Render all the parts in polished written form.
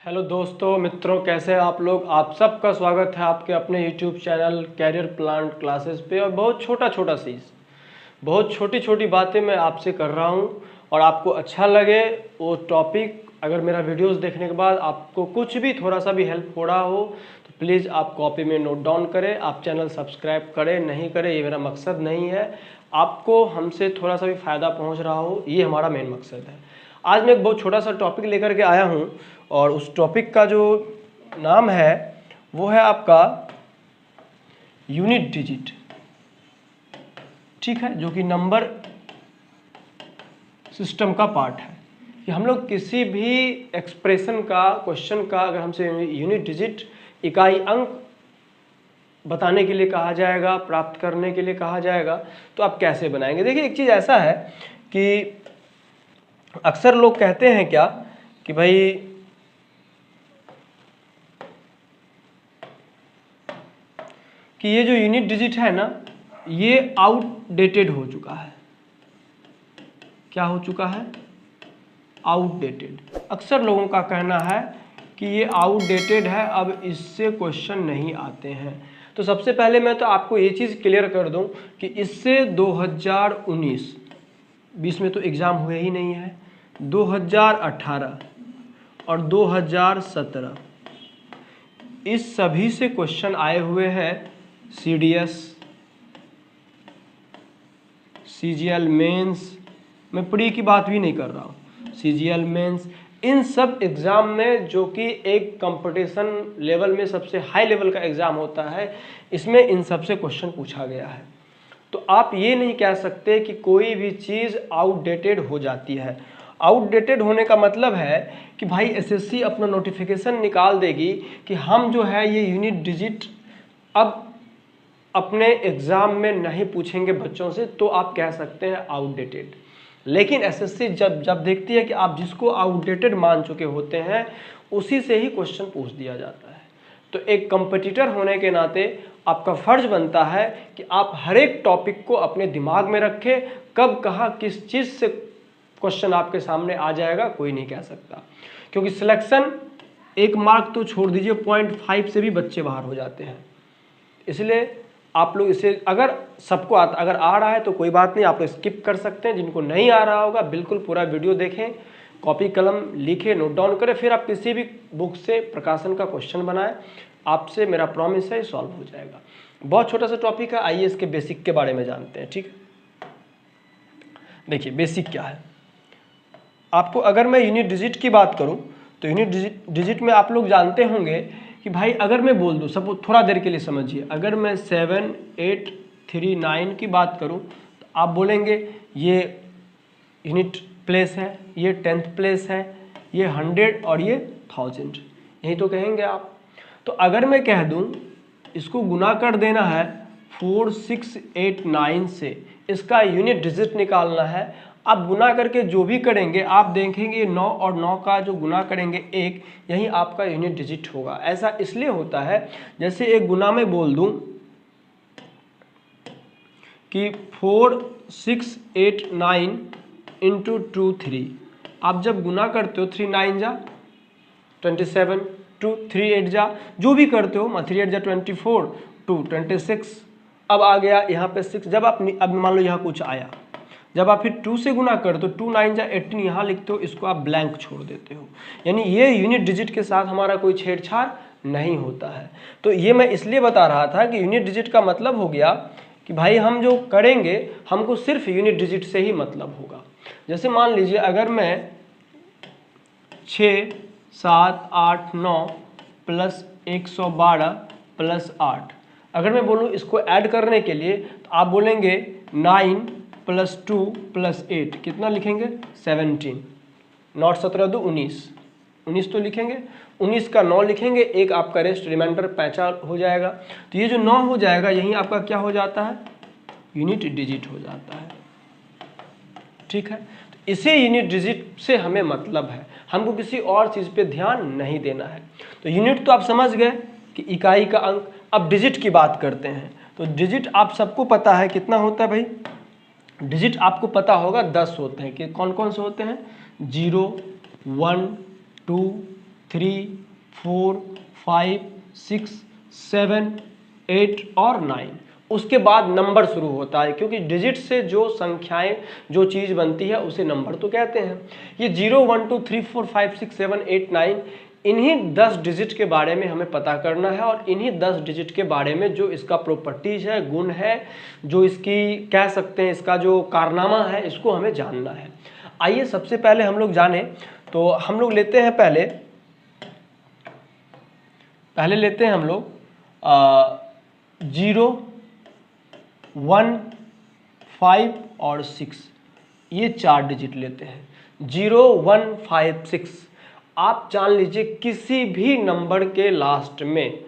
Hello दोस्तों मित्रों, कैसे हैं आप लोग। आप सबका स्वागत है आपके अपने YouTube channel career plan classes पे। और बहुत छोटा चीज़, बहुत छोटी छोटी बातें मैं आपसे कर रहा हूँ। और आपको अच्छा लगे वो टॉपिक, अगर मेरा वीडियोस देखने के बाद आपको कुछ भी थोड़ा सा भी हेल्प हो रहा हो तो प्लीज़ आप कॉपी में नोट डाउन करें। आप चैनल सब्सक्राइब करें नहीं करें ये मेरा मकसद नहीं है, आपको हमसे थोड़ा सा भी फ़ायदा पहुँच रहा हो ये हमारा मेन मकसद है। आज मैं एक बहुत छोटा सा टॉपिक लेकर के आया हूँ और उस टॉपिक का जो नाम है वो है आपका यूनिट डिजिट, ठीक है, जो कि नंबर सिस्टम का पार्ट है। कि हम लोग किसी भी एक्सप्रेशन का, क्वेश्चन का अगर हमसे यूनिट डिजिट इकाई अंक बताने के लिए कहा जाएगा, प्राप्त करने के लिए कहा जाएगा, तो आप कैसे बनाएंगे। देखिए एक चीज़ ऐसा है कि अक्सर लोग कहते हैं क्या कि भाई कि ये जो यूनिट डिजिट है ना ये आउटडेटेड हो चुका है। क्या हो चुका है? आउटडेटेड। अक्सर लोगों का कहना है कि ये आउटडेटेड है, अब इससे क्वेश्चन नहीं आते हैं। तो सबसे पहले मैं तो आपको ये चीज़ क्लियर कर दूं कि इससे 2019 20 में तो एग्ज़ाम हुए ही नहीं है, 2018 और 2017 इस सभी से क्वेश्चन आए हुए हैं। CDS, CGL मेंस, मैं प्री की बात भी नहीं कर रहा हूँ, CGL मेंस, इन सब एग्ज़ाम में जो कि एक कंपटीशन लेवल में सबसे हाई लेवल का एग्ज़ाम होता है, इसमें इन सब से क्वेश्चन पूछा गया है। तो आप ये नहीं कह सकते कि कोई भी चीज़ आउटडेटेड हो जाती है। आउटडेटेड होने का मतलब है कि भाई SSC अपना नोटिफिकेशन निकाल देगी कि हम जो है ये यूनिट डिजिट अब अपने एग्ज़ाम में नहीं पूछेंगे बच्चों से, तो आप कह सकते हैं आउटडेटेड। लेकिन SSC जब देखती है कि आप जिसको आउटडेटेड मान चुके होते हैं उसी से ही क्वेश्चन पूछ दिया जाता है। तो एक कंपटीटर होने के नाते आपका फ़र्ज बनता है कि आप हर एक टॉपिक को अपने दिमाग में रखें। कब कहाँ किस चीज़ से क्वेश्चन आपके सामने आ जाएगा कोई नहीं कह सकता, क्योंकि सिलेक्शन 1 मार्क तो छोड़ दीजिए, 0.5 से भी बच्चे बाहर हो जाते हैं। इसलिए आप लोग इसे, अगर सबको अगर आ रहा है तो कोई बात नहीं, आप लोग स्किप कर सकते हैं। जिनको नहीं आ रहा होगा बिल्कुल पूरा वीडियो देखें, कॉपी कलम लिखें, नोट डाउन करें, फिर आप किसी भी बुक से प्रकाशन का क्वेश्चन बनाएं। आपसे मेरा प्रॉमिस है सॉल्व हो जाएगा। बहुत छोटा सा टॉपिक है, आइए इसके बेसिक के बारे में जानते हैं। ठीक है, देखिए बेसिक क्या है। आपको अगर मैं यूनिट डिजिट की बात करूं तो यूनिट डिजिट में आप लोग जानते होंगे कि भाई अगर मैं बोल दूं, सब थोड़ा देर के लिए समझिए, अगर मैं 7, 8, 3, 9 की बात करूं तो आप बोलेंगे ये यूनिट प्लेस है, ये 10th प्लेस है, ये 100 और ये 1000, यही तो कहेंगे आप। तो अगर मैं कह दूं इसको गुना कर देना है 4, 6, 8, 9 से, इसका यूनिट डिजिट निकालना है, आप गुना करके जो भी करेंगे आप देखेंगे 9 और 9 का जो गुना करेंगे 1, यही आपका यूनिट डिजिट होगा। ऐसा इसलिए होता है, जैसे एक गुना में बोल दूं कि 4, 6, 8, 9 इंटू 2, 3, आप जब गुना करते हो 3 9 जा 27, 2 3 8 जा, जो भी करते हो 3 8 जा 24, 2 26, अब आ गया यहाँ पे 6। जब आप अब मान लो यहाँ कुछ आया, जब आप फिर 2 से गुना करते हो 2 9 जा 18 यहाँ लिखते हो, इसको आप ब्लैंक छोड़ देते हो, यानी ये यूनिट डिजिट के साथ हमारा कोई छेड़छाड़ नहीं होता है। तो ये मैं इसलिए बता रहा था कि यूनिट डिजिट का मतलब हो गया कि भाई हम जो करेंगे हमको सिर्फ यूनिट डिजिट से ही मतलब होगा। जैसे मान लीजिए अगर मैं 6, 7, 8, 9 प्लस 112 प्लस 8, अगर मैं बोलूँ इसको ऐड करने के लिए तो आप बोलेंगे 9 प्लस 2 प्लस 8, कितना लिखेंगे 17, 9 17 2 19, 19 तो लिखेंगे, 19 का 9 लिखेंगे, एक आपका रेस्ट रिमाइंडर पैंचा हो जाएगा। तो ये जो 9 हो जाएगा यही आपका क्या हो जाता है, यूनिट डिजिट हो जाता है। ठीक है, तो इसे यूनिट डिजिट से हमें मतलब है, हमको किसी और चीज़ पे ध्यान नहीं देना है। तो यूनिट तो आप समझ गए कि इकाई का अंक। अब डिजिट की बात करते हैं, तो डिजिट आप सबको पता है कितना होता है भाई, डिजिट आपको पता होगा 10 होते हैं। कि कौन कौन से होते हैं, 0, 1, 2, 3, 4, 5, 6, 7, 8 और 9। उसके बाद नंबर शुरू होता है, क्योंकि डिजिट से जो संख्याएं जो चीज़ बनती है उसे नंबर तो कहते हैं। ये 0, 1, 2, 3, 4, 5, 6, 7, 8, 9 इन्हीं 10 डिजिट के बारे में हमें पता करना है, और इन्हीं 10 डिजिट के बारे में जो इसका प्रॉपर्टीज है, गुण है, जो इसकी कह सकते हैं इसका जो कारनामा है, इसको हमें जानना है। आइए सबसे पहले हम लोग जाने, तो हम लोग लेते हैं पहले लेते हैं हम लोग 0, 1, 5 और 6, ये 4 डिजिट लेते हैं। 0, 1, 5, 6 आप जान लीजिए किसी भी नंबर के लास्ट में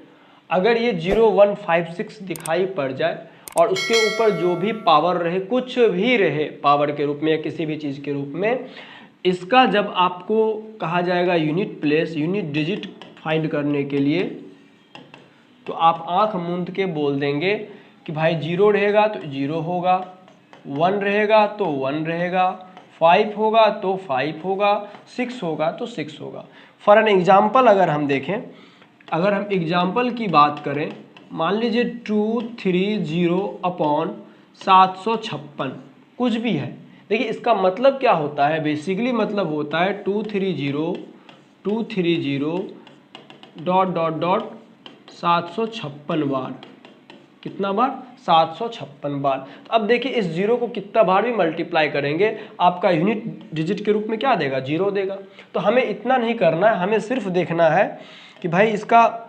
अगर ये 0, 1, 5, 6 दिखाई पड़ जाए और उसके ऊपर जो भी पावर रहे, कुछ भी रहे पावर के रूप में या किसी भी चीज़ के रूप में, इसका जब आपको कहा जाएगा unit place, unit digit find करने के लिए, तो आप आंख मूंद के बोल देंगे कि भाई 0 रहेगा तो 0 होगा, 1 रहेगा तो 1 रहेगा, 5 होगा तो 5 होगा, 6 होगा तो 6 होगा। फॉर एन एग्जाम्पल अगर हम देखें, अगर हम एग्जाम्पल की बात करें, मान लीजिए 230/756 कुछ भी है। देखिए इसका मतलब क्या होता है, बेसिकली मतलब होता है 230 756 बार। कितना बार? 756 बार। तो अब देखिए इस 0 को कितना बार भी मल्टीप्लाई करेंगे आपका यूनिट डिजिट के रूप में क्या देगा? 0 देगा। तो हमें इतना नहीं करना है, हमें सिर्फ देखना है कि भाई इसका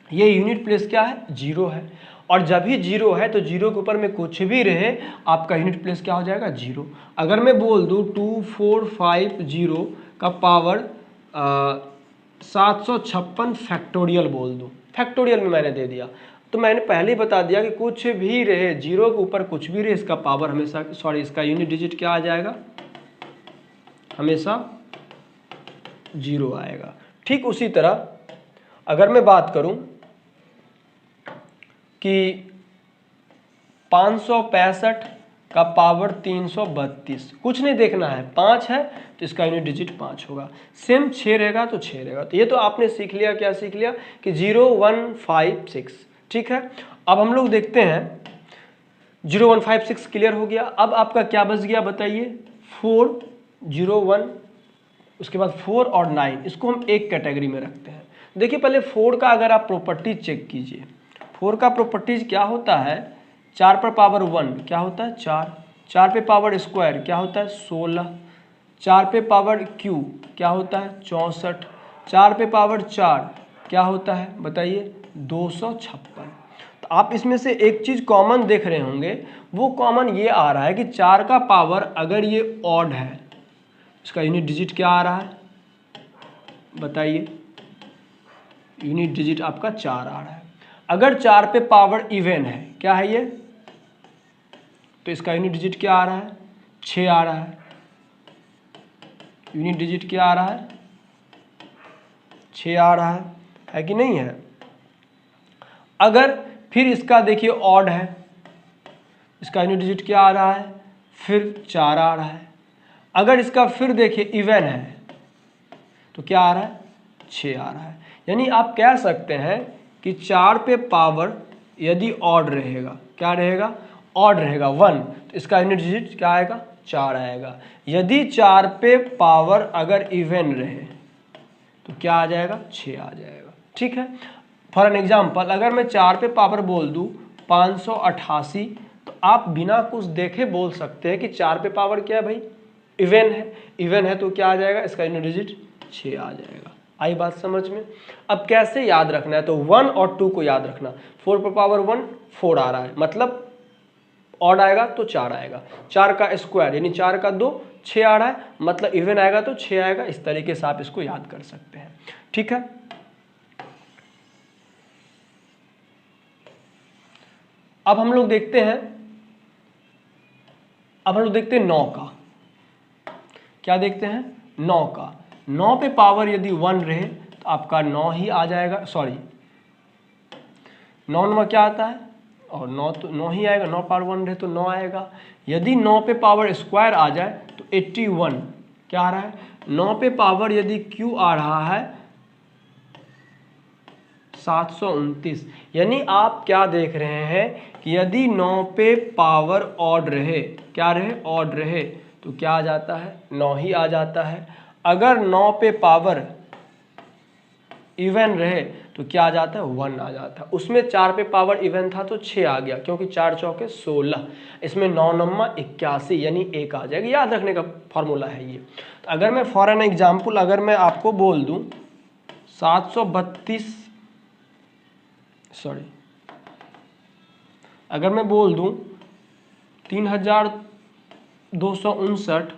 ये यूनिट प्लेस क्या है? 0 है। और जब भी 0 है तो 0 के ऊपर में कुछ भी रहे आपका यूनिट प्लेस क्या हो जाएगा? 0। अगर मैं बोल दूँ 2450 का पावर 756 फैक्टोरियल बोल दूँ, फैक्टोरियल में मैंने दे दिया, तो मैंने पहले ही बता दिया कि कुछ भी रहे, 0 के ऊपर कुछ भी रहे, इसका पावर हमेशा, सॉरी इसका यूनिट डिजिट क्या आ जाएगा? हमेशा 0 आएगा। ठीक उसी तरह अगर मैं बात करूं कि 565 का पावर 332, कुछ नहीं देखना है, 5 है तो इसका यूनिट डिजिट 5 होगा। सेम 6 रहेगा तो 6 रहेगा। तो ये तो आपने सीख लिया, क्या सीख लिया कि 0, 1, 5, 6। ठीक है, अब हम लोग देखते हैं 0, 1, 5, 6 क्लियर हो गया। अब आपका क्या बच गया बताइए? 4, 0, 1, उसके बाद 4 और 9, इसको हम एक कैटेगरी में रखते हैं। देखिए पहले 4 का अगर आप प्रॉपर्टीज चेक कीजिए, 4 का प्रॉपर्टीज क्या होता है? 4 पर पावर 1 क्या होता है? 4, 4 पे पावर स्क्वायर क्या होता है? 16, 4 पे पावर क्यू क्या होता है? 64, 4 पे पावर 4 क्या होता है बताइए? 256। तो आप इसमें से एक चीज़ कॉमन देख रहे होंगे, वो कॉमन ये आ रहा है कि 4 का पावर अगर ये ऑड है, इसका यूनिट डिजिट क्या आ रहा है बताइए? यूनिट डिजिट आपका 4 आ रहा है। अगर 4 पे पावर इवन है, क्या है ये? तो इसका यूनिट डिजिट क्या आ रहा है? 6 आ रहा है। यूनिट डिजिट क्या आ रहा है? 6 आ रहा है कि नहीं है? अगर फिर इसका देखिए ऑड है, इसका यूनिट डिजिट क्या आ रहा है? फिर 4 आ रहा है। अगर इसका फिर देखिए इवन है तो क्या आ रहा है? 6 आ रहा है। यानी आप कह सकते हैं कि 4 पे पावर यदि ऑड रहेगा, क्या रहेगा? ऑड रहेगा 1, तो इसका यूनिट डिजिट क्या आएगा? 4 आएगा। यदि 4 पे पावर अगर इवन रहे तो क्या आ जाएगा? 6 आ जाएगा। ठीक है, फॉर एन एग्जाम्पल अगर मैं 4 पे पावर बोल दूँ 588, तो आप बिना कुछ देखे बोल सकते हैं कि 4 पे पावर क्या है भाई? इवन है। इवन है तो क्या आ जाएगा? इसका यूनिट डिजिट 6 आ जाएगा। आई बात समझ में? अब कैसे याद रखना है? तो 1 और 2 को याद रखना। 4 पर पावर 1 4 आ रहा है, मतलब ऑड आएगा तो 4 आएगा। 4 का स्क्वायर यानी 4 का 2 6 आ रहा है, मतलब इवन आएगा तो 6 आएगा। इस तरीके से आप इसको याद कर सकते हैं। ठीक है, अब हम लोग देखते हैं 9 का। क्या देखते हैं? 9 का। 9 पे पावर यदि 1 रहे तो आपका 9 ही आ जाएगा। सॉरी, 9 नंबर क्या आता है? और 9 तो 9 ही आएगा। 9 पावर 1 रहे तो 9 आएगा। यदि 9 पे पावर स्क्वायर आ जाए तो 81 क्या आ रहा है? 9 पे पावर यदि क्यू आ रहा है 729। यानी आप क्या देख रहे हैं कि यदि 9 पे पावर ऑड रहे, क्या रहे, ऑड रहे, तो क्या आ जाता है, 9 ही आ जाता है। अगर 9 पे पावर इवन रहे तो क्या आ जाता है, 1 आ जाता है। उसमें 4 पे पावर इवन था तो 6 आ गया, क्योंकि 4 चौके 16, इसमें 9 नम्मा 81 यानी 1 आ जाएगा। याद रखने का फॉर्मूला है ये। तो अगर मैं फॉर एन एग्जाम्पल अगर मैं आपको बोल दूं 732, सॉरी, अगर मैं बोल दूं 3259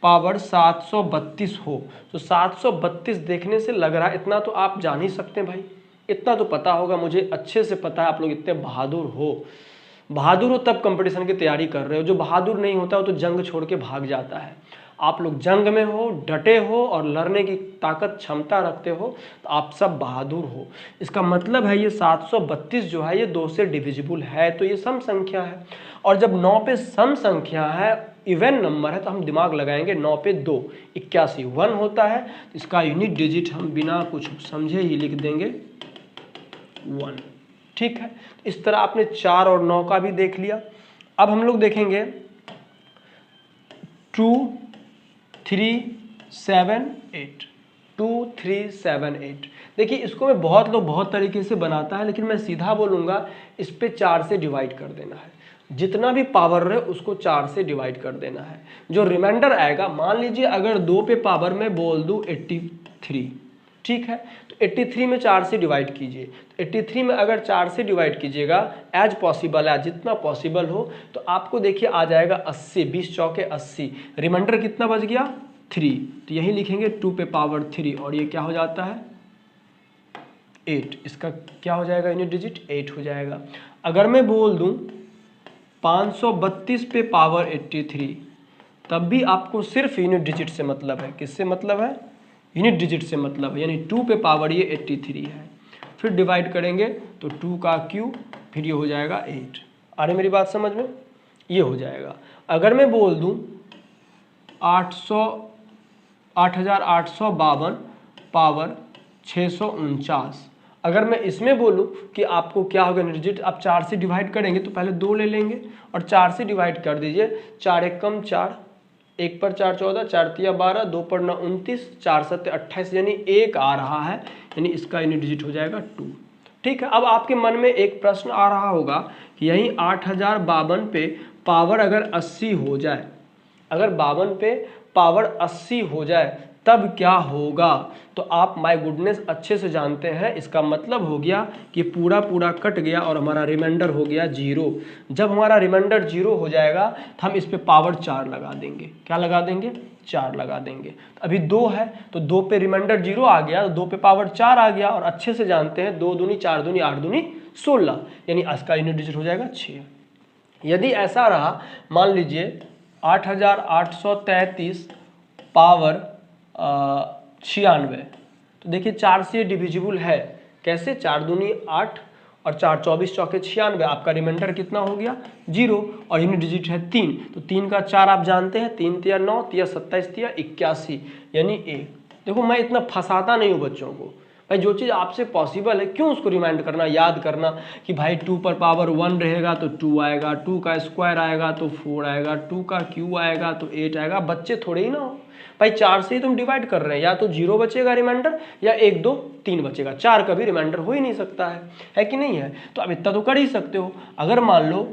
पावर 732 हो, तो 732 देखने से लग रहा है, इतना तो आप जान ही सकते हैं भाई, इतना तो पता होगा, मुझे अच्छे से पता है आप लोग इतने बहादुर हो। बहादुर हो तब कंपटीशन की तैयारी कर रहे हो, जो बहादुर नहीं होता वो तो जंग छोड़ के भाग जाता है। आप लोग जंग में हो, डटे हो और लड़ने की ताकत क्षमता रखते हो, तो आप सब बहादुर हो। इसका मतलब है ये 732 जो है ये 2 से डिविजिबल है, तो ये सम संख्या है। और जब 9 पे सम संख्या है, इवन नंबर है, तो हम दिमाग लगाएंगे 9 पे 2 81 1 होता है, तो इसका यूनिट डिजिट हम बिना कुछ समझे ही लिख देंगे 1। ठीक है, इस तरह आपने 4 और 9 का भी देख लिया। अब हम लोग देखेंगे 2 3 7 8, 2 3 7 8। देखिए इसको मैं बहुत लोग बहुत तरीके से बनाता है, लेकिन मैं सीधा बोलूँगा इस पे 4 से डिवाइड कर देना है। जितना भी पावर रहे उसको 4 से डिवाइड कर देना है। जो रिमाइंडर आएगा, मान लीजिए अगर 2 पे पावर में बोल दूँ 83, ठीक है, तो 83 में 4 से डिवाइड कीजिए। तो 83 में अगर 4 से डिवाइड कीजिएगा, एज पॉसिबल है, जितना पॉसिबल हो, तो आपको देखिए आ जाएगा 80, 20 चौके 80, रिमाइंडर कितना बच गया 3, तो यही लिखेंगे 2 पे पावर 3, और ये क्या हो जाता है 8। इसका क्या हो जाएगा यूनिट डिजिट 8 हो जाएगा। अगर मैं बोल दूं 532 पे पावर 83, तब भी आपको सिर्फ यूनिट डिजिट से मतलब है। किससे मतलब है, यूनिट डिजिट से मतलब है, यानी 2 पे पावर ये 83 है। फिर डिवाइड करेंगे तो 2 का क्यूब, फिर ये हो जाएगा 8। आ रही मेरी बात समझ में, ये हो जाएगा। अगर मैं बोल दूं 8852 पावर 649, अगर मैं इसमें बोलूं कि आपको क्या होगा डिजिट, आप 4 से डिवाइड करेंगे तो पहले 2 ले लेंगे और 4 से डिवाइड कर दीजिए। 4 एक कम 4, 1 पर 4 14, 4 तिया 12, 2 पर 9 29, 4 7 28, यानी 1 आ रहा है, यानी इसका यूनिट डिजिट हो जाएगा 2। ठीक है, अब आपके मन में एक प्रश्न आ रहा होगा कि यही 8052 पे पावर अगर 80 हो जाए, अगर 52 पे पावर 80 हो जाए तब क्या होगा। तो आप माय गुडनेस अच्छे से जानते हैं, इसका मतलब हो गया कि पूरा पूरा कट गया और हमारा रिमाइंडर हो गया 0। जब हमारा रिमाइंडर 0 हो जाएगा तो हम इस पे पावर 4 लगा देंगे। क्या लगा देंगे, 4 लगा देंगे। तो अभी 2 है तो 2 पे रिमाइंडर 0 आ गया, तो 2 पे पावर 4 आ गया, और अच्छे से जानते हैं 2 दूनी 4 दूनी 8 दूनी 16, यानी इसका यूनिट डिजिट हो जाएगा 6। यदि ऐसा रहा, मान लीजिए 8833 पावर 96, तो देखिए 4 से डिविजिबल है। कैसे, 4 दूनी 8 और 4 24 चौके 96, आपका रिमाइंडर कितना हो गया 0, और यूनिट डिजिट है 3, तो 3 का 4 आप जानते हैं, 3 तिया 9, तिया 27, तिया 81, यानी 1। देखो मैं इतना फंसाता नहीं हूँ बच्चों को भाई, जो चीज़ आपसे पॉसिबल है क्यों उसको रिमाइंड करना, याद करना कि भाई 2 पर पावर 1 रहेगा तो 2 आएगा, 2 का स्क्वायर आएगा तो 4 आएगा, 2 का क्यूब आएगा तो 8 आएगा। बच्चे थोड़े ही ना हो भाई, 4 से ही तुम डिवाइड कर रहे हैं, या तो 0 बचेगा रिमाइंडर, या 1 2 3 बचेगा, 4 का भी रिमाइंडर हो ही नहीं सकता है कि नहीं है। तो अब इतना तो कर ही सकते हो। अगर मान लो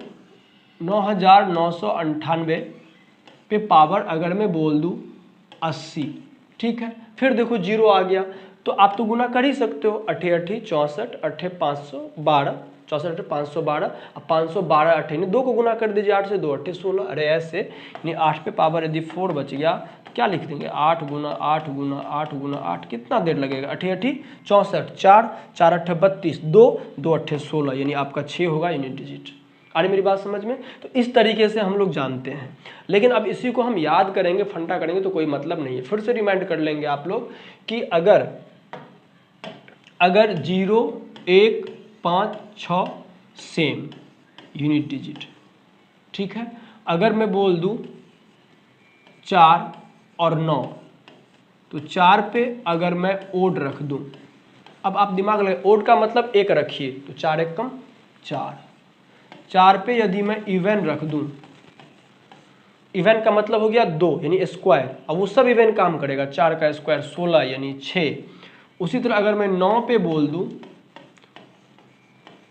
9998 पे पावर अगर मैं बोल दूँ 80, ठीक है, फिर देखो 0 आ गया, तो आप तो गुना कर ही सकते हो, 8 8 64, 8 512, 64 8 512, अब 512 8 ने 2 को गुना कर दीजिए, 8 से 2 8 16, अरे ऐसे, यानी 8 पे पावर यदि 4 बच गया तो क्या लिख देंगे 8 गुना 8 गुना 8 गुना 8, कितना देर लगेगा, 8 8 64, 4 4 8 32, 2 2 8 16, यानी आपका 6 होगा यूनिट डिजिट। आ रही मेरी बात समझ में। तो इस तरीके से हम लोग जानते हैं, लेकिन अब इसी को हम याद करेंगे, फंडा करेंगे तो कोई मतलब नहीं है। फिर से रिमाइंड कर लेंगे आप लोग कि अगर 0 1 5 6 सेम यूनिट डिजिट, ठीक है। अगर मैं बोल दूं 4 और 9, तो 4 पे अगर मैं ओड रख दूं अब आप दिमाग लगे, ओड का मतलब एक रखिए, तो 4 एक कम 4, 4 पे यदि मैं इवन रख दूं, इवन का मतलब हो गया 2 यानी स्क्वायर, अब वो सब इवन काम करेगा, 4 का स्क्वायर 16 यानी 6। उसी तरह अगर मैं 9 पे बोल दूं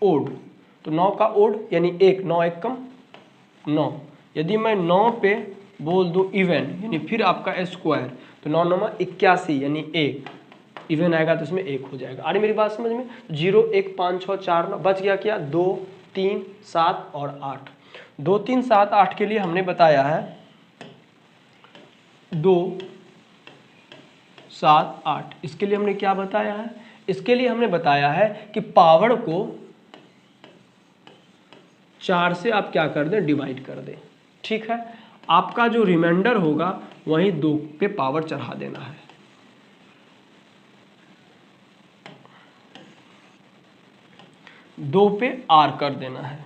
ओड, तो 9 का ओड यानी 1, 9 एक कम 9। यदि मैं 9 पे बोल दूं इवन यानी फिर आपका स्क्वायर, तो 9 9 81 यानी 1, इवन आएगा तो इसमें 1 हो जाएगा। आ रही मेरी बात समझ में? 0 1 5 6 4 9 बच गया क्या, 2 3 7 और 8। 2 3 7 8 के लिए हमने बताया है 2 7 8, इसके लिए हमने क्या बताया है? इसके लिए हमने बताया है कि पावर को 4 से आप क्या कर दें, डिवाइड कर दें। ठीक है, आपका जो रिमाइंडर होगा वहीं 2 पे पावर चढ़ा देना है। दो पे आर कर देना है,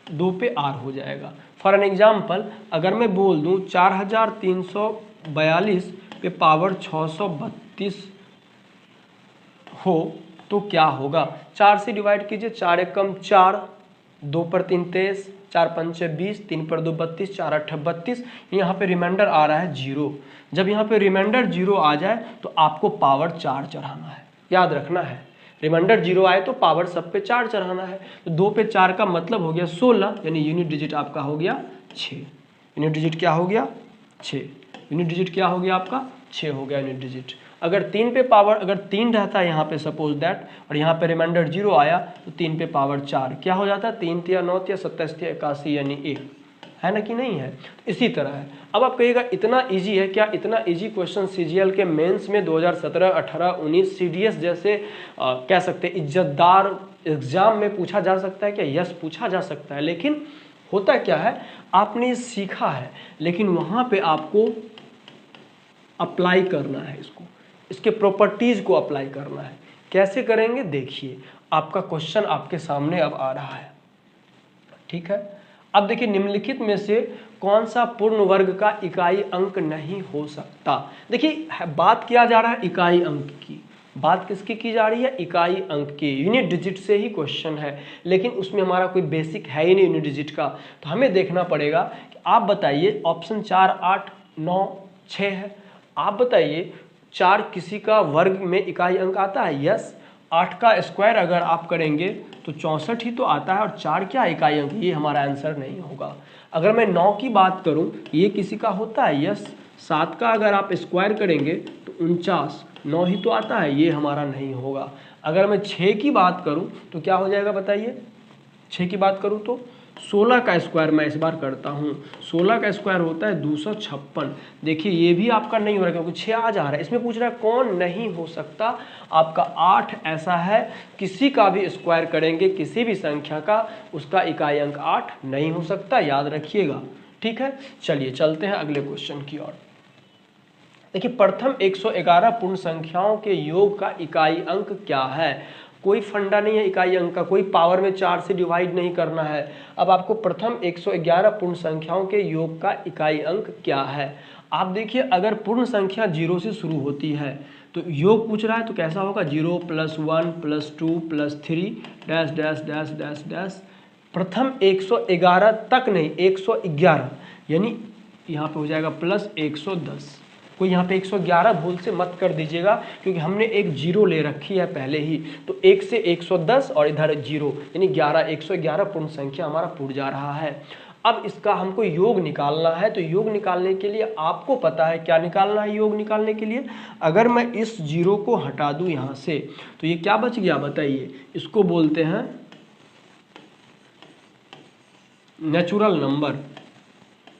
2 पे आर हो जाएगा। फॉर एन एग्जाम्पल अगर मैं बोल दूं 4342 पे पावर 632 हो तो क्या होगा? 4 से डिवाइड कीजिए, 4 एक कम 4, 2 पर 3 23, 4 पंचे 20, 3 पर 2 32, 4 8 32। यहाँ पे रिमाइंडर आ रहा है 0। जब यहाँ पे रिमाइंडर 0 आ जाए तो आपको पावर 4 चढ़ाना है, याद रखना है। रिमाइंडर 0 आए तो पावर सब पे 4 चढ़ाना है। तो 2 पे 4 का मतलब हो गया 16, यानी यूनिट डिजिट आपका हो गया 6। यूनिट डिजिट क्या हो गया? 6। यूनिट डिजिट क्या हो गया आपका? 6 हो गया यूनिट डिजिट। अगर 3 पे पावर, अगर 3 रहता है यहाँ पे सपोज दैट, और यहाँ पे रिमाइंडर 0 आया तो 3 पे पावर 4 क्या हो जाता है? 3 या 9 या 27 या 81 यानी 1, है ना कि नहीं है? इसी तरह है। अब आप कहिएगा इतना इजी है क्या? इतना इजी क्वेश्चन सीजीएल के मेंस में 2017, 18, 19 सीडीएस जैसे कह सकते हैं इज्जतदार एग्जाम में पूछा जा सकता है क्या? यस, पूछा जा सकता है। लेकिन होता क्या है, आपने सीखा है लेकिन वहाँ पे आपको अप्लाई करना है, इसके प्रॉपर्टीज को अप्लाई करना है। कैसे करेंगे देखिए, आपका क्वेश्चन आपके सामने अब आ रहा है। ठीक है, अब देखिए निम्नलिखित में से कौन सा पूर्ण वर्ग का इकाई अंक नहीं हो सकता? देखिए बात किया जा रहा है इकाई अंक की, बात किसकी की जा रही है? इकाई अंक की। यूनिट डिजिट से ही क्वेश्चन है, लेकिन उसमें हमारा कोई बेसिक है ही नहीं यूनिट डिजिट का, तो हमें देखना पड़ेगा कि आप बताइए ऑप्शन 4 8 9 6 है, आप बताइए 4 किसी का वर्ग में इकाई अंक आता है? यस। 8 का स्क्वायर अगर आप करेंगे तो 64 ही तो आता है, और 4 क्या इकाई अंक? ये हमारा आंसर नहीं होगा। अगर मैं 9 की बात करूं, ये किसी का होता है? यस। 7 का अगर आप स्क्वायर करेंगे तो 49, 9 ही तो आता है, ये हमारा नहीं होगा। अगर मैं 6 की बात करूं तो क्या हो जाएगा बताइए? 6 की बात करूं तो 16 का स्क्वायर मैं इस बार करता हूं, 16 का स्क्वायर होता है 256। देखिए ये भी आपका नहीं हो रहा क्योंकि 6 आ जा रहा है। इसमें पूछ रहा है कौन नहीं हो सकता? आपका 8 ऐसा है, किसी का भी स्क्वायर करेंगे किसी भी संख्या का, उसका इकाई अंक 8 नहीं हो सकता, याद रखिएगा। ठीक है, चलिए चलते हैं अगले क्वेश्चन की ओर। देखिए प्रथम 111 पूर्ण संख्याओं के योग का इकाई अंक क्या है? कोई फंडा नहीं है इकाई अंक का, कोई पावर में 4 से डिवाइड नहीं करना है। अब आपको प्रथम 111 पूर्ण संख्याओं के योग का इकाई अंक क्या है? आप देखिए अगर पूर्ण संख्या 0 से शुरू होती है तो योग पूछ रहा है तो कैसा होगा? 0 + 1 + 2 + 3 dash dash dash dash dash. प्रथम 111 तक नहीं, 111 यानी यहाँ पे हो जाएगा +110। कोई यहाँ पे 111 भूल से मत कर दीजिएगा क्योंकि हमने एक 0 ले रखी है पहले ही, तो 1 से 110 और इधर 0 यानी 11, 111 पूर्ण संख्या हमारा पूर्ण जा रहा है। अब इसका हमको योग निकालना है, तो योग निकालने के लिए आपको पता है क्या निकालना है? योग निकालने के लिए अगर मैं इस 0 को हटा दूं यहाँ से तो ये क्या बच गया बताइए? इसको बोलते हैं नेचुरल नंबर।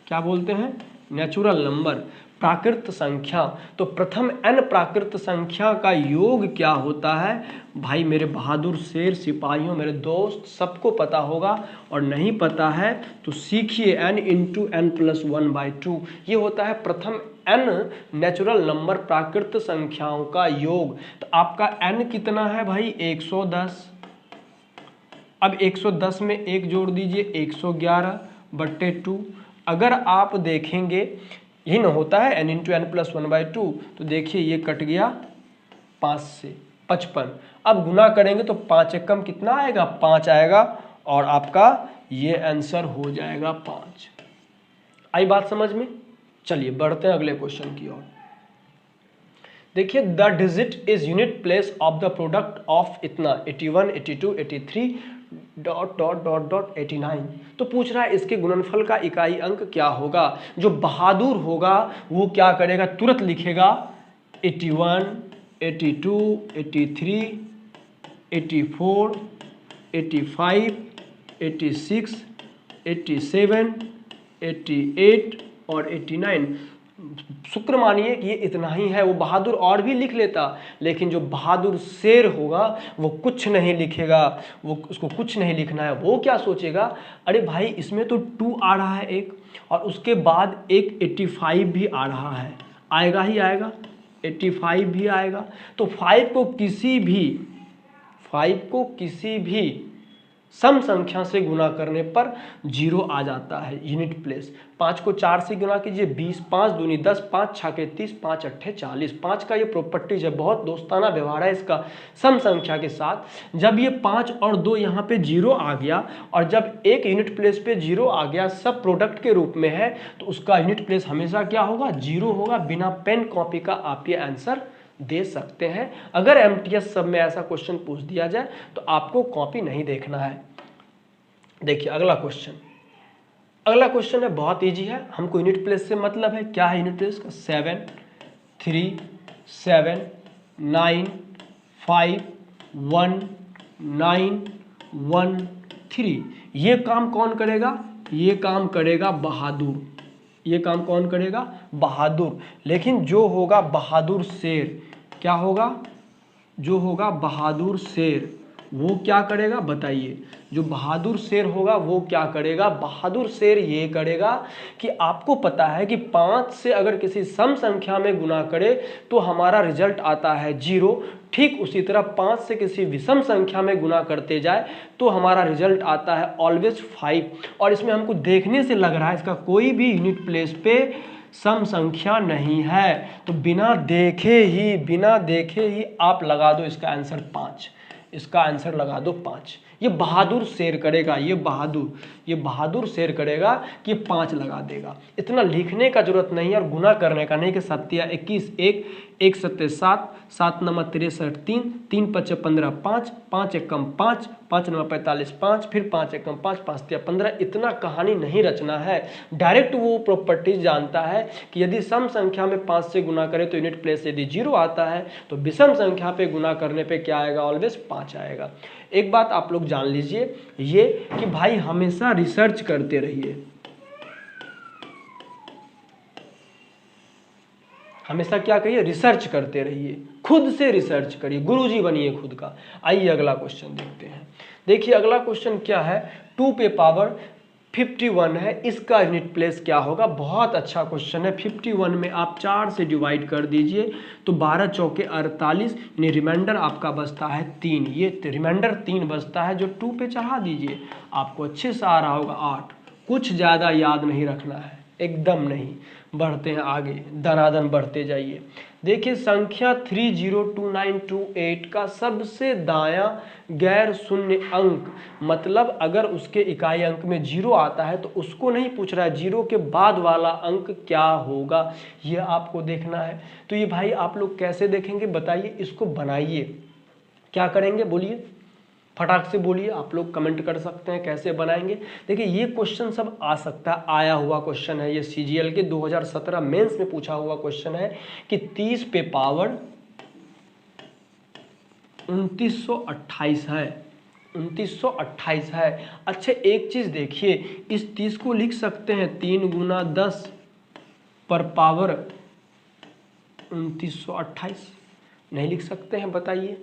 क्या बोलते हैं? नेचुरल नंबर, प्राकृत संख्या। तो प्रथम n प्राकृत संख्या का योग क्या होता है? भाई मेरे बहादुर शेर सिपाहियों, मेरे दोस्त, सबको पता होगा, और नहीं पता है तो सीखिए। n × n + 1/2 ये होता है प्रथम n नेचुरल नंबर प्राकृत संख्याओं का योग। तो आपका n कितना है भाई? 110। अब 110 में 1 जोड़ दीजिए, 111/2। अगर आप देखेंगे यही ना होता है n × n + 1/2, तो देखिए ये कट गया 5 से 55। अब गुना करेंगे तो 5 एकम कितना आएगा, 5 आएगा और आपका ये आंसर हो जाएगा 5। आई बात समझ में। चलिए बढ़ते हैं अगले क्वेश्चन की ओर। देखिए the digit is unit place of the product of इतना 81, 82, 83 डॉट डॉट डॉट डॉट 89। तो पूछ रहा है इसके गुणनफल का इकाई अंक क्या होगा। जो बहादुर होगा वो क्या करेगा, तुरंत लिखेगा 81, 82, 83, 84, 85, 86, 87, 88 और 89। शुक्र मानिए कि ये इतना ही है। वो बहादुर और भी लिख लेता, लेकिन जो बहादुर शेर होगा वो कुछ नहीं लिखेगा, वो उसको कुछ नहीं लिखना है। वो क्या सोचेगा, अरे भाई इसमें तो 2 आ रहा है एक, और उसके बाद एक 85 भी आ रहा है, आएगा ही आएगा, 85 भी आएगा। तो 5 को किसी भी सम संख्या से गुना करने पर 0 आ जाता है, यूनिट प्लेस। 5 को 4 से गुना कीजिए 20, 5 दूनी 10, 5 छाके 30, 5 अट्ठे 40। 5 का ये प्रॉपर्टीज है, बहुत दोस्ताना व्यवहार है इसका सम संख्या के साथ। जब ये 5 और 2 यहाँ पे 0 आ गया, और जब एक यूनिट प्लेस पे 0 आ गया, सब प्रोडक्ट के रूप में है, तो उसका यूनिट प्लेस हमेशा क्या होगा, 0 होगा। बिना पेन कॉपी का आप ये आंसर दे सकते हैं। अगर एमटीएस सब में ऐसा क्वेश्चन पूछ दिया जाए तो आपको कॉपी नहीं देखना है। देखिए अगला क्वेश्चन है, बहुत इजी है। हमको यूनिट प्लेस से मतलब है, क्या है यूनिट प्लेस का, 7, 3, 7, 9, 5, 1, 9, 1, 3। ये काम कौन करेगा, ये काम करेगा बहादुर। ये काम कौन करेगा, बहादुर। लेकिन जो होगा बहादुर शेर, क्या होगा, जो होगा बहादुर शेर, वो क्या करेगा बताइए। जो बहादुर शेर होगा वो क्या करेगा, बहादुर शेर ये करेगा कि आपको पता है कि 5 से अगर किसी सम संख्या में गुना करे तो हमारा रिजल्ट आता है 0। ठीक उसी तरह 5 से किसी विषम संख्या में गुना करते जाए तो हमारा रिजल्ट आता है ऑलवेज 5। और इसमें हमको देखने से लग रहा है इसका कोई भी यूनिट प्लेस पे सम संख्या नहीं है, तो बिना देखे ही आप लगा दो इसका आंसर 5। इसका आंसर लगा दो 5। ये बहादुर शेर करेगा, ये बहादुर शेर करेगा कि 5 लगा देगा। इतना लिखने का जरूरत नहीं है और गुना करने का नहीं कि 7 या 21 1, 1 7 7, 7 9 63 3, 3 5 15 5, 5 एकम 5, 5 9 45 5, फिर 5 एकम 5, 5 3 15। इतना कहानी नहीं रचना है। डायरेक्ट वो प्रॉपर्टीज जानता है कि यदि सम संख्या में 5 से गुना करे तो यूनिट प्लेस यदि 0 आता है, तो विषम संख्या पे गुना करने पे क्या आएगा, ऑलवेज 5 आएगा। एक बात आप लोग जान लीजिए ये कि भाई हमेशा रिसर्च करते रहिए, हमेशा क्या कहिए, रिसर्च करते रहिए, खुद से रिसर्च करिए, गुरुजी बनिए खुद का। आइए अगला क्वेश्चन देखते हैं। देखिए अगला क्वेश्चन क्या है, 2 पे पावर 51 है, इसका यूनिट प्लेस क्या होगा। बहुत अच्छा क्वेश्चन है। 51 में आप 4 से डिवाइड कर दीजिए तो 12 चौके 48, यानी रिमाइंडर आपका बचता है 3। ये रिमाइंडर 3 बचता है, जो 2 पे चढ़ा दीजिए, आपको अच्छे से आ रहा होगा 8। कुछ ज़्यादा याद नहीं रखना है, एकदम नहीं। बढ़ते हैं आगे, दनादन बढ़ते जाइए। देखिए संख्या 302928 का सबसे दायां गैर शून्य अंक, मतलब अगर उसके इकाई अंक में 0 आता है तो उसको नहीं पूछ रहा है, 0 के बाद वाला अंक क्या होगा ये आपको देखना है। तो ये भाई आप लोग कैसे देखेंगे बताइए, इसको बनाइए। क्या करेंगे बोलिए, फटाक से बोलिए, आप लोग कमेंट कर सकते हैं कैसे बनाएंगे। देखिए ये क्वेश्चन सब आ सकता है, आया हुआ क्वेश्चन है, ये सीजीएल के 2017 मेंस में पूछा हुआ क्वेश्चन है कि 30 पे पावर 2928 है, 2928 है। अच्छा एक चीज देखिए, इस 30 को लिख सकते हैं 3 गुना 10 पर पावर 2928, नहीं लिख सकते हैं बताइए।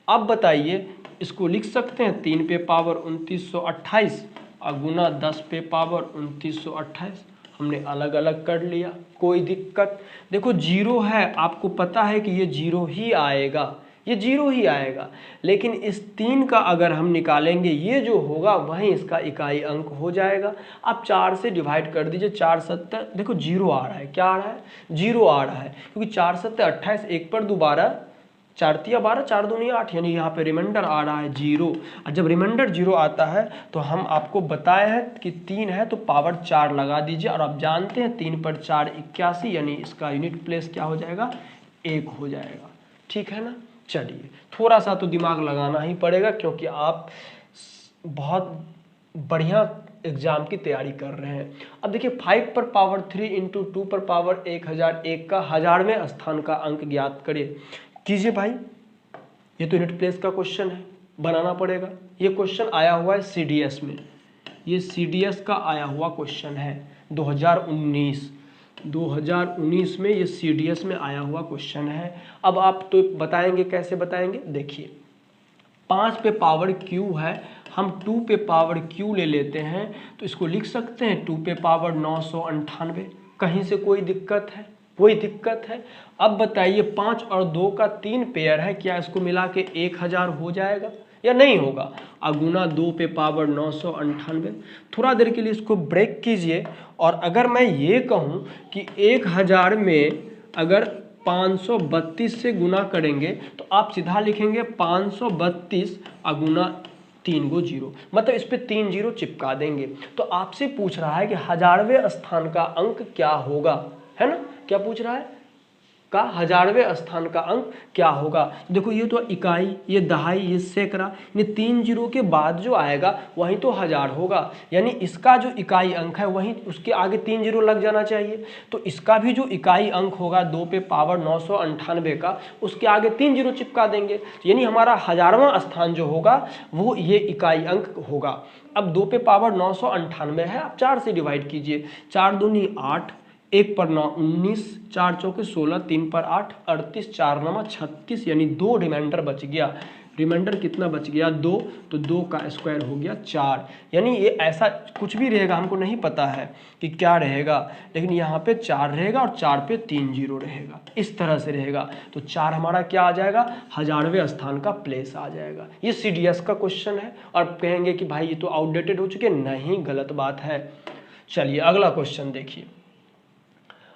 अब बताइए इसको लिख सकते हैं 3 पे पावर 2928 और गुना 10 पे पावर 2928। हमने अलग अलग कर लिया, कोई दिक्कत। देखो 0 है, आपको पता है कि ये 0 ही आएगा, ये 0 ही आएगा। लेकिन इस 3 का अगर हम निकालेंगे, ये जो होगा वहीं इसका इकाई अंक हो जाएगा। आप 4 से डिवाइड कर दीजिए, 4 7, देखो 0 आ रहा है, क्या आ रहा है, 0 आ रहा है, क्योंकि 4 7 28, 1 पर दोबारा 4 तिया 12, 4 दूनी 8, यानी यहाँ पे रिमाइंडर आ रहा है 0। और जब रिमाइंडर 0 आता है तो हम आपको बताए हैं कि 3 है तो पावर 4 लगा दीजिए। और आप जानते हैं 3 पर 4 81, यानी इसका यूनिट प्लेस क्या हो जाएगा, 1 हो जाएगा। ठीक है ना। चलिए थोड़ा सा तो दिमाग लगाना ही पड़ेगा, क्योंकि आप बहुत बढ़िया एग्जाम की तैयारी कर रहे हैं। अब देखिए 5 पर पावर 3 इंटू 2 पर पावर 1001 का 1000वें स्थान का अंक ज्ञात करिए। कीजिए भाई, ये तो यूनिट प्लेस का क्वेश्चन है, बनाना पड़ेगा। ये क्वेश्चन आया हुआ है सीडीएस में, ये सीडीएस का आया हुआ क्वेश्चन है 2019 में, ये सीडीएस में आया हुआ क्वेश्चन है। अब आप तो बताएंगे, कैसे बताएंगे, देखिए 5 पे पावर क्यू है, हम 2 पे पावर क्यू ले लेते हैं तो इसको लिख सकते हैं 2 पे पावर 998। कहीं से कोई दिक्कत है, कोई दिक्कत है। अब बताइए 5 और 2 का 3 पेयर है, क्या इसको मिला के 1000 हो जाएगा या नहीं होगा। अगुना 2 पे पावर 998। थोड़ा देर के लिए इसको ब्रेक कीजिए, और अगर मैं ये कहूँ कि 1000 में अगर 532 से गुना करेंगे तो आप सीधा लिखेंगे 532 अगुना 3 गो 0, मतलब इस पे 3 0 चिपका देंगे। तो आपसे पूछ रहा है कि 1000वें स्थान का अंक क्या होगा, है ना। क्या पूछ रहा है, का 1000वें स्थान का अंक क्या होगा। देखो ये तो इकाई, ये दहाई, ये सैकड़ा, यानी 3 0 के बाद जो आएगा वही तो 1000 होगा। यानी इसका जो इकाई अंक है वहीं उसके आगे 3 0 लग जाना चाहिए। तो इसका भी जो इकाई अंक होगा 2 पे पावर 998 का, उसके आगे 3 0 चिपका देंगे। यानी हमारा 1000वां स्थान जो होगा वो ये इकाई अंक होगा। अब 2 पे पावर 998 है, आप 4 से डिवाइड कीजिए, 4 दूनी 8, 1 पर 9 19, 4 चौके 16, 3 पर 8 38, 4 9 36, यानी 2 रिमाइंडर बच गया। रिमाइंडर कितना बच गया, 2, तो 2 का स्क्वायर हो गया 4। यानी ये ऐसा कुछ भी रहेगा, हमको नहीं पता है कि क्या रहेगा, लेकिन यहाँ पे 4 रहेगा और 4 पे 3 0 रहेगा, इस तरह से रहेगा। तो 4 हमारा क्या आ जाएगा, 1000वें स्थान का प्लेस आ जाएगा। ये सीडीएस का क्वेश्चन है। और कहेंगे कि भाई ये तो आउटडेटेड हो चुके, नहीं, गलत बात है। चलिए अगला क्वेश्चन देखिए।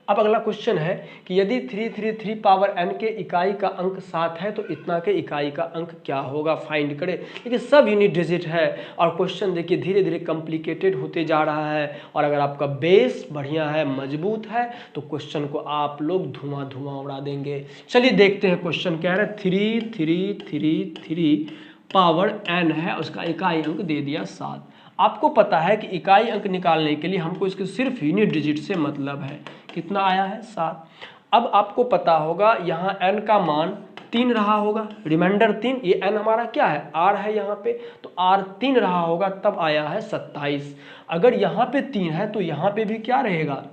अब अगला क्वेश्चन है कि यदि 333 पावर n के इकाई का अंक 7 है तो इतना के इकाई का अंक क्या होगा, फाइंड करें। देखिए सब यूनिट डिजिट है, और क्वेश्चन देखिए धीरे धीरे कॉम्प्लिकेटेड होते जा रहा है। और अगर आपका बेस बढ़िया है, मजबूत है, तो क्वेश्चन को आप लोग धुआं धुआं उड़ा देंगे। चलिए देखते हैं क्वेश्चन क्या है। 3333 पावर n है, उसका इकाई अंक दे दिया 7। आपको पता है कि इकाई अंक निकालने के लिए हमको इसके सिर्फ यूनिट डिजिट से मतलब है। कितना आया है, 7। अब आपको पता होगा यहाँ n का मान 3 रहा होगा, रिमाइंडर 3, ये n हमारा क्या है, r है यहाँ पे, तो r 3 रहा होगा, तब आया है 27। अगर यहाँ पे 3 है तो यहाँ पे भी क्या रहेगा,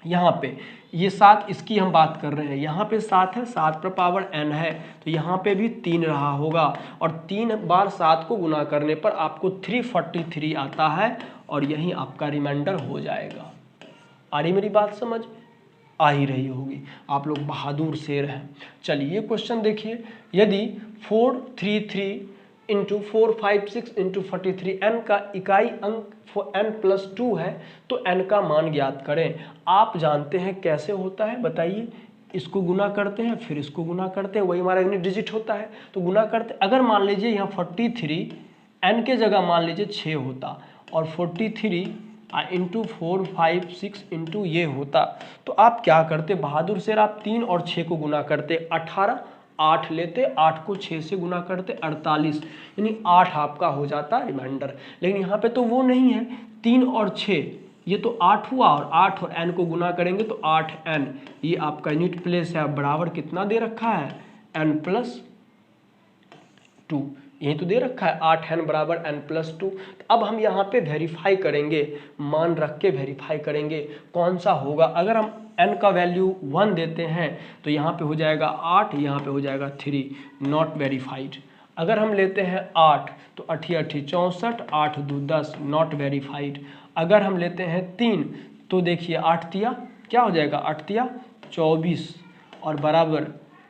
यहाँ पे ये 7, इसकी हम बात कर रहे हैं, यहाँ पे 7 है, 7 पर पावर n है, तो यहाँ पे भी 3 रहा होगा। और 3 बार 7 को गुना करने पर आपको 343 आता है, और यही आपका रिमाइंडर हो जाएगा। आ रही मेरी बात समझ, आ ही रही होगी, आप लोग बहादुर शेर हैं। चलिए ये क्वेश्चन देखिए। यदि 433 इंटू 456 इंटू 43 n का इकाई अंक n+2 है तो n का मान ज्ञात करें। आप जानते हैं कैसे होता है, बताइए। इसको गुना करते हैं, फिर इसको गुना करते हैं, वही हमारा यूनिट डिजिट होता है, तो गुना करते। अगर मान लीजिए यहाँ 43 n के जगह मान लीजिए 6 होता, और 43 इंटू 4 5 6 इंटू ये होता, तो आप क्या करते बहादुर शेर, आप 3 और 6 को गुना करते, 18, 8 लेते, 8 को 6 से गुना करते 48, यानी 8 आपका हो जाता रिमाइंडर। लेकिन यहाँ पे तो वो नहीं है, 3 और 6, ये तो 8 हुआ, और 8 और n को गुना करेंगे तो 8n, ये आपका यूनिट प्लेस है, बराबर कितना दे रखा है, n+2, यही तो दे रखा है, 8n बराबर n+2। अब हम यहाँ पे वेरीफाई करेंगे, मान रख के वेरीफाई करेंगे कौन सा होगा। अगर हम n का वैल्यू 1 देते हैं तो यहाँ पे हो जाएगा 8, यहाँ पे हो जाएगा 3, नॉट वेरीफाइड। अगर हम लेते हैं 8 तो 8 8 64, 8 2 10, नॉट वेरीफाइड। अगर हम लेते हैं 3 तो देखिए 8 तिया क्या हो जाएगा, 8 तिया 24, और बराबर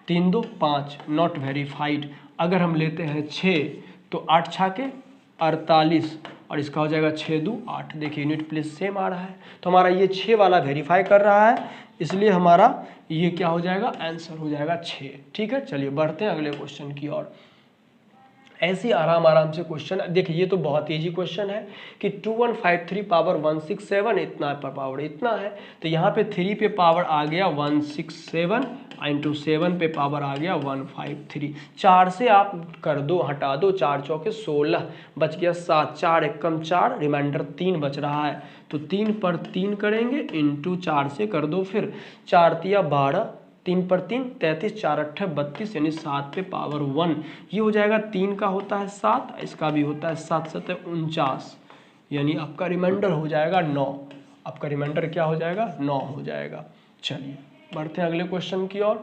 3 2 5, नॉट वेरीफाइड। अगर हम लेते हैं 6 तो 8 6 के 48, और इसका हो जाएगा 6 2 8। देखिए यूनिट प्लेस सेम आ रहा है, तो हमारा ये 6 वाला वेरीफाई कर रहा है, इसलिए हमारा ये क्या हो जाएगा, आंसर हो जाएगा 6। ठीक है, चलिए बढ़ते हैं अगले क्वेश्चन की ओर। ऐसे आराम से क्वेश्चन देखिए, ये तो बहुत इजी क्वेश्चन है कि 2153 पावर 167 इतना पर पावर इतना है, तो यहाँ पे 3 पे पावर आ गया 167 इंटू 7 पे पावर आ गया 153। 4 से आप कर दो, हटा दो, 4 चौके 16 बच गया 7, 4 एकम 4, रिमाइंडर 3 बच रहा है, तो 3 पर 3 करेंगे इंटू 4 से कर दो, फिर 4 तिया 12, 3 पर 3 33, 4 अट्ठे 32, यानी 7 पे पावर 1। ये हो जाएगा 3 का होता है 7, इसका भी होता है 7 7 49, यानी आपका रिमाइंडर हो जाएगा 9। आपका रिमाइंडर क्या हो जाएगा, 9 हो जाएगा। चलिए बढ़ते हैं अगले क्वेश्चन की ओर,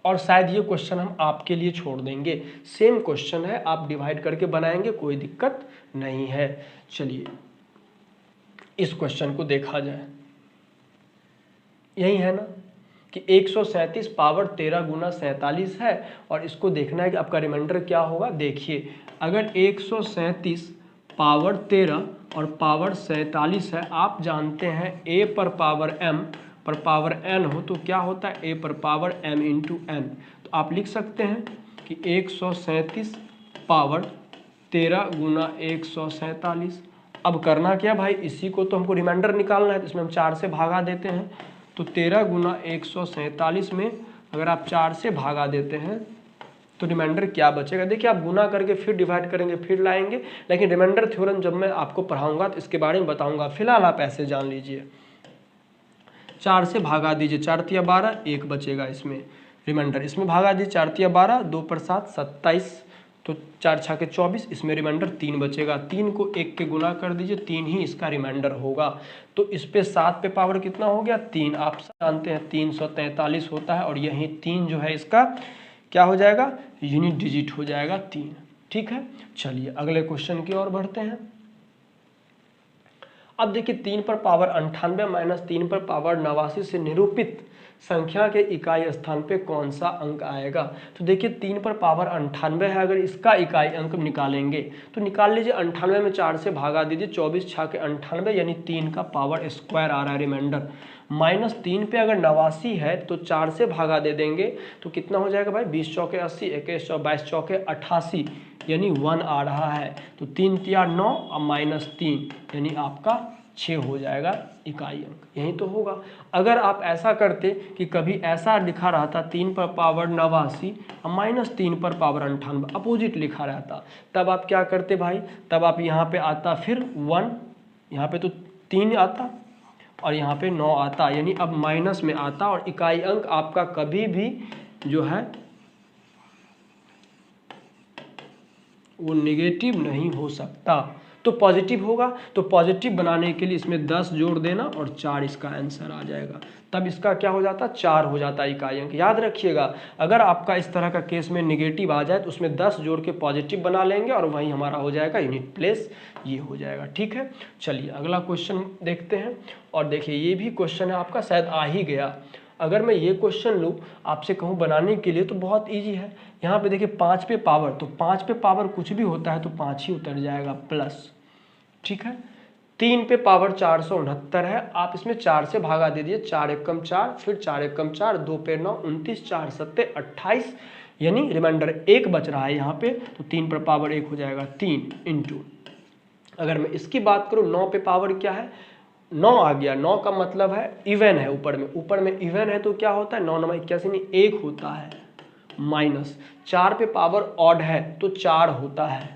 और शायद ये क्वेश्चन हम आपके लिए छोड़ देंगे, सेम क्वेश्चन है, आप डिवाइड करके बनाएंगे, कोई दिक्कत नहीं है। चलिए इस क्वेश्चन को देखा जाए, यही है ना कि 137 पावर 13 गुना 47 है, और इसको देखना है कि आपका रिमाइंडर क्या होगा। देखिए अगर 137 पावर 13 और पावर 47 है, आप जानते हैं a पर पावर m पर पावर n हो तो क्या होता है, a पर पावर m इंटू n। तो आप लिख सकते हैं कि 137 पावर 13 गुना 147। अब करना क्या भाई, इसी को तो हमको रिमाइंडर निकालना है, तो इसमें हम 4 से भागा देते हैं, तो 13 गुना 147 में अगर आप 4 से भागा देते हैं तो रिमाइंडर क्या बचेगा। देखिए आप गुना करके फिर डिवाइड करेंगे फिर लाएंगे, लेकिन रिमाइंडर थ्योरम जब मैं आपको पढ़ाऊंगा तो इसके बारे में बताऊंगा, फिलहाल आप ऐसे जान लीजिए। 4 से भागा दीजिए, 4 तिया 12, 1 बचेगा इसमें रिमाइंडर, इसमें भागा दीजिए 4 तिया 12, 2 पर 7 27, तो 4 छाके 24, इसमें रिमाइंडर 3 बचेगा। 3 को 1 के गुना कर दीजिए, 3 ही इसका रिमाइंडर होगा। तो इस पे 7 पे पावर कितना हो गया, 3। आप जानते हैं 343 होता है, और यही 3 जो है इसका क्या हो जाएगा, यूनिट डिजिट हो जाएगा 3। ठीक है, चलिए अगले क्वेश्चन की ओर बढ़ते हैं। अब देखिए 3 पर पावर 98 माइनस 3 पर पावर 89 से निरूपित संख्या के इकाई स्थान पे कौन सा अंक आएगा। तो देखिए 3 पर पावर 98 है, अगर इसका इकाई अंक निकालेंगे तो निकाल लीजिए, 98 में 4 से भागा दीजिए, 24 छाके 98, यानी 3 का पावर स्क्वायर आ रहा है रिमाइंडर। माइनस 3 पे अगर 89 है तो 4 से भागा दे देंगे तो कितना हो जाएगा भाई, 20 चौके 80, 21 22 चौके 88, यानी 1 आ रहा है। तो 3 तिया 9 और माइनस 3, यानी आपका 6 हो जाएगा इकाई अंक, यही तो होगा। अगर आप ऐसा करते कि कभी ऐसा लिखा रहता 3 पर पावर 89 और माइनस 3 पर पावर 98, अपोजिट लिखा रहता, तब आप क्या करते भाई, तब आप यहाँ पे आता फिर 1, यहाँ पे तो 3 आता और यहाँ पे 9 आता, यानी अब माइनस में आता, और इकाई अंक आपका कभी भी जो है वो नेगेटिव नहीं हो सकता, तो पॉजिटिव होगा। तो पॉजिटिव बनाने के लिए इसमें 10 जोड़ देना और 4 इसका आंसर आ जाएगा, तब इसका क्या हो जाता, 4 हो जाता इकाई अंक। याद रखिएगा, अगर आपका इस तरह का केस में नेगेटिव आ जाए तो उसमें 10 जोड़ के पॉजिटिव बना लेंगे और वही हमारा हो जाएगा यूनिट प्लेस, ये हो जाएगा। ठीक है, चलिए अगला क्वेश्चन देखते हैं। और देखिए ये भी क्वेश्चन है आपका, शायद आ ही गया। अगर मैं ये क्वेश्चन लूँ आपसे कहूँ बनाने के लिए तो बहुत इजी है। यहाँ पे देखिए 5 पे पावर, तो 5 पे पावर कुछ भी होता है तो 5 ही उतर जाएगा प्लस। ठीक है, 3 पे पावर 469 है, आप इसमें 4 से भागा दे दीजिए, 4 एकम 4, फिर 4 एकम 4, 2 पे 9 29, 4 सत्ते 28, यानी रिमाइंडर 1 बच रहा है यहाँ पे, तो 3 पर पावर 1 हो जाएगा 3 इंटू, अगर मैं इसकी बात करूँ 9 पे पावर क्या है, 9 आ गया। 9 का मतलब है इवन है, ऊपर में इवन है तो क्या होता है, 9 9 81 नहीं 1 होता है, माइनस 4 पे पावर ऑड है तो 4 होता है।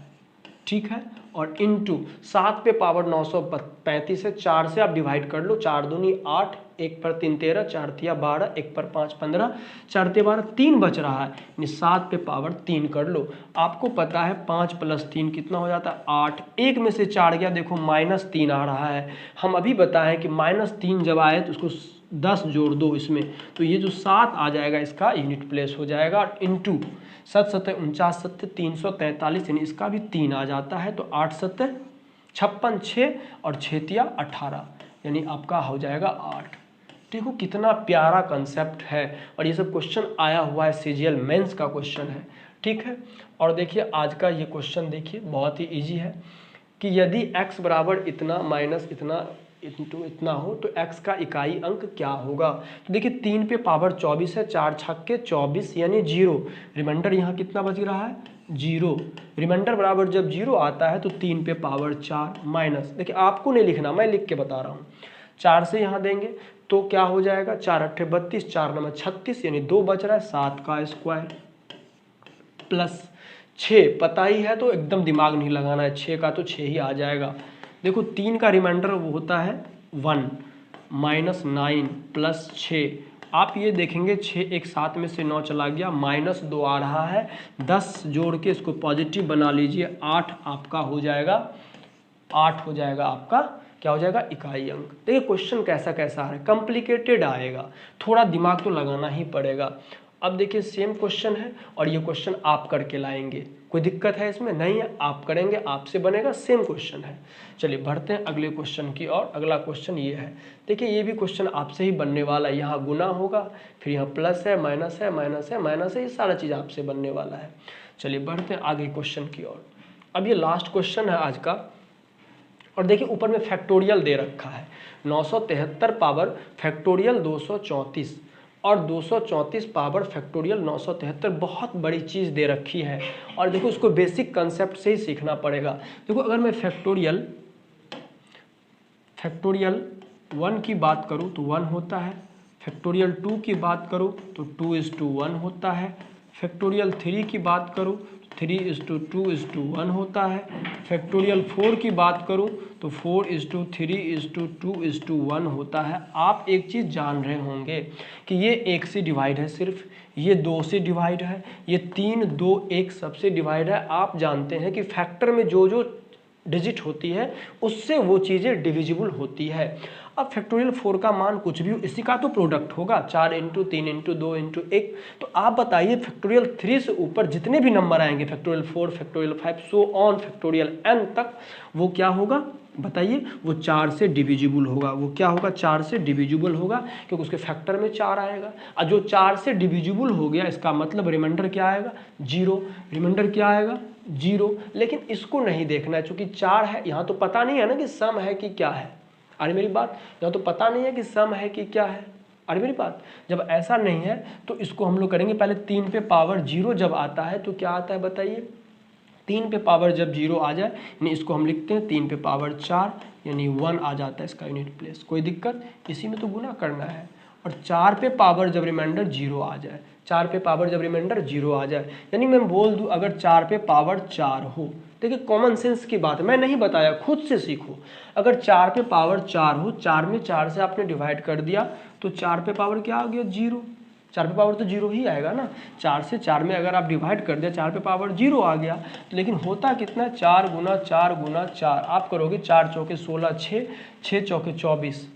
ठीक है, और इंटू 7 पे पावर 935 है, 4 से आप डिवाइड कर लो, 4 दूनी 8, 1 पर 3 13, 4 तिया 12, 1 पर 5 15, 4 तिया 12, 3 बच रहा है, यानी 7 पे पावर 3 कर लो। आपको पता है 5 प्लस 3 कितना हो जाता है 8, 1 में से 4 गया, देखो माइनस 3 आ रहा है। हम अभी बताएं कि माइनस 3 जब आए तो उसको 10 जोड़ दो इसमें, तो ये जो 7 आ जाएगा इसका यूनिट प्लेस हो जाएगा, और इंटू 7 7 49 7 343, यानी इसका भी 3 आ जाता है, तो 8 7 56, 6 और 6 तिया 18, यानी आपका हो जाएगा 8। देखो कितना प्यारा कंसेप्ट है, और ये सब क्वेश्चन आया हुआ है, सीजीएल मेंस का क्वेश्चन है। ठीक है, और देखिए आज का ये क्वेश्चन देखिए बहुत ही इजी है। कि यदि x बराबर इतना माइनस इतना इंटू इतना हो तो x का इकाई अंक क्या होगा। तो देखिए 3 पे पावर 24 है, 4 छक्के 24 यानी 0। रिमाइंडर यहाँ कितना बच रहा है 0। रिमाइंडर बराबर जब 0 आता है तो 3 पे पावर 4 माइनस, देखिए आपको नहीं लिखना, मैं लिख के बता रहा हूँ। 4 से यहाँ देंगे तो क्या हो जाएगा 4 अट्ठे 32, 4 नंबर 36 यानी 2 बच रहा है, 7 का स्क्वायर प्लस 6 पता ही है तो एकदम दिमाग नहीं लगाना है, 6 का तो 6 ही आ जाएगा। देखो 3 का रिमाइंडर वो होता है 1 माइनस 9 प्लस 6। आप ये देखेंगे 6 एक 7 में से 9 चला गया, माइनस 2 आ रहा है, 10 जोड़ के इसको पॉजिटिव बना लीजिए, 8 आपका हो जाएगा, 8 हो जाएगा आपका क्या हो जाएगा इकाई अंक। देखिए क्वेश्चन कैसा कैसा आ रहा है, कॉम्प्लिकेटेड आएगा, थोड़ा दिमाग तो लगाना ही पड़ेगा। अब देखिए सेम क्वेश्चन है और ये क्वेश्चन आप करके लाएंगे, कोई दिक्कत है इसमें नहीं है, आप करेंगे आपसे बनेगा, सेम क्वेश्चन है। चलिए बढ़ते हैं अगले क्वेश्चन की और अगला क्वेश्चन ये है। देखिए ये भी क्वेश्चन आपसे ही बनने वाला है, यहाँ गुना होगा, फिर यहाँ प्लस है माइनस है माइनस है माइनस है, ये सारा चीज़ आपसे बनने वाला है। चलिए बढ़ते हैं आगे क्वेश्चन की ओर। अब ये लास्ट क्वेश्चन है आज का, और देखिए ऊपर में फैक्टोरियल दे रखा है 973 पावर फैक्टोरियल 234 और 234 पावर फैक्टोरियल 973, बहुत बड़ी चीज़ दे रखी है। और देखो उसको बेसिक कंसेप्ट से ही सीखना पड़ेगा। देखो अगर मैं फैक्टोरियल 1 की बात करूँ तो 1 होता है, फैक्टोरियल 2 की बात करूँ तो 2:1 होता है, फैक्टोरियल 3 की बात करूँ 3:2:1 होता है, फैक्टोरियल 4 की बात करूं तो 4:3:2:1 होता है। आप एक चीज़ जान रहे होंगे कि ये 1 से डिवाइड है, सिर्फ ये 2 से डिवाइड है, ये 3 2 1 सबसे डिवाइड है। आप जानते हैं कि फैक्टर में जो जो डिजिट होती है उससे वो चीज़ें डिविजिबल होती है। अब फैक्टोरियल 4 का मान कुछ भी हो, इसी का तो प्रोडक्ट होगा, 4 इंटू 3 इंटू 2 इंटू 1। तो आप बताइए फैक्टोरियल 3 से ऊपर जितने भी नंबर आएंगे, factorial 4 factorial 5 so on factorial n तक, वो क्या होगा बताइए, वो 4 से डिविजिबल होगा। वो क्या होगा 4 से डिविजिबल होगा, क्योंकि उसके फैक्टर में 4 आएगा। और जो 4 से डिविजिबल हो गया इसका मतलब रिमाइंडर क्या आएगा 0, रिमाइंडर क्या आएगा 0। लेकिन इसको नहीं देखना है, चूंकि 4 है, यहाँ तो पता नहीं है ना कि सम है कि क्या है। अरे मेरी बात, यहाँ तो पता नहीं है कि सम है कि क्या है। अरे मेरी बात, जब ऐसा नहीं है तो इसको हम लोग करेंगे, पहले 3 पे पावर 0 जब आता है तो क्या आता है बताइए, 3 पे पावर जब 0 आ जाए यानी इसको हम लिखते हैं 3 पे पावर 4 यानी 1 आ जाता है इसका यूनिट प्लेस। कोई दिक्कत, इसी में तो गुना करना है। और 4 पे पावर जब रिमाइंडर 0 आ जाए, 4 पे पावर जब रिमाइंडर 0 आ जाए, यानी मैं बोल दूं अगर 4 पे पावर 4 हो, देखिए कॉमन सेंस की बात है, मैं नहीं बताया, खुद से सीखो। अगर 4 पे पावर 4 हो, 4 में 4 से आपने डिवाइड कर दिया तो 4 पे पावर क्या आ गया 0, 4 पे पावर तो 0 ही आएगा ना। 4 से 4 में अगर आप डिवाइड कर दिया 4 पे पावर 0 आ गया, लेकिन होता कितना 4 गुना 4 गुना 4, आप करोगे 4 चौके 16, 6 6 चौके 24,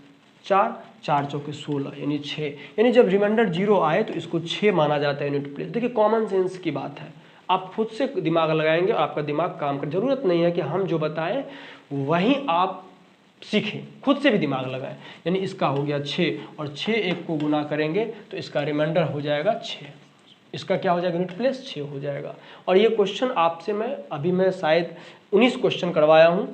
4 4 चौके 16 यानी 6, यानी जब रिमाइंडर 0 आए तो इसको 6 माना जाता है यूनिट प्लेस। देखिए कॉमन सेंस की बात है, आप खुद से दिमाग लगाएंगे और आपका दिमाग काम कर, जरूरत नहीं है कि हम जो बताएं वहीं आप सीखें, खुद से भी दिमाग लगाएं। यानी इसका हो गया 6 और 6 1 को गुना करेंगे तो इसका रिमाइंडर हो जाएगा 6, इसका क्या हो जाएगा यूनिट प्लेस 6 हो जाएगा। और ये क्वेश्चन आपसे मैं शायद 19 क्वेश्चन करवाया हूँ।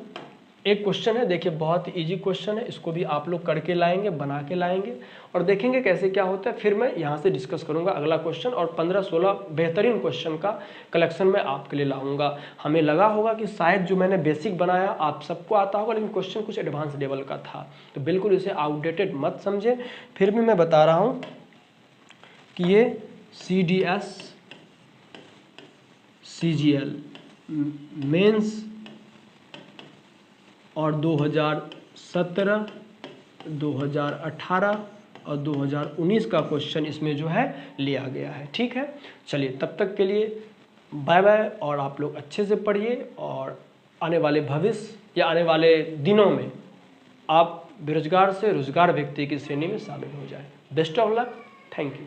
एक क्वेश्चन है, देखिए बहुत इजी क्वेश्चन है, इसको भी आप लोग करके लाएंगे, बना के लाएंगे और देखेंगे कैसे क्या होता है। फिर मैं यहाँ से डिस्कस करूँगा अगला क्वेश्चन और 15-16 बेहतरीन क्वेश्चन का कलेक्शन मैं आपके लिए लाऊंगा। हमें लगा होगा कि शायद जो मैंने बेसिक बनाया आप सबको आता होगा, लेकिन क्वेश्चन कुछ एडवांस लेवल का था, तो बिल्कुल इसे आउटडेटेड मत समझे। फिर भी मैं बता रहा हूँ कि ये CDS CGL मेंस और 2017, 2018 और 2019 का क्वेश्चन इसमें जो है लिया गया है। ठीक है, चलिए तब तक के लिए बाय बाय, और आप लोग अच्छे से पढ़िए और आने वाले भविष्य या आने वाले दिनों में आप बेरोजगार से रोजगार व्यक्ति की श्रेणी में शामिल हो जाए। Best of luck, thank you.